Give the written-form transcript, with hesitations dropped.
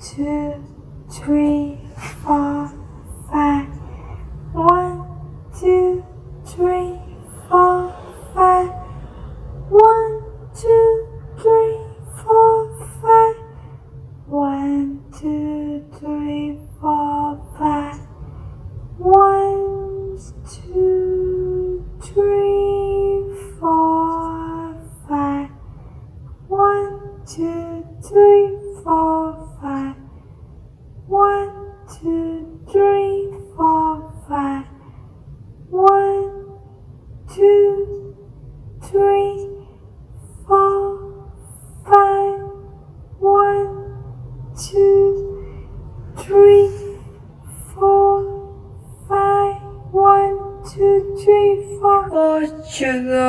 two, three, four, five. 1, 2, 3, 4, 5. 1, 2, 3, 4, 5. 1, 2, 3, 4, 5. 1, 2, 3, 4, 5. 1, 2, 3, 4, 5. 1, 2, 3, 4, 5. 1, 2, 3, 4, 5. 1, 2, 3, 4, 5. 1, 2, 3, 4. Portugal.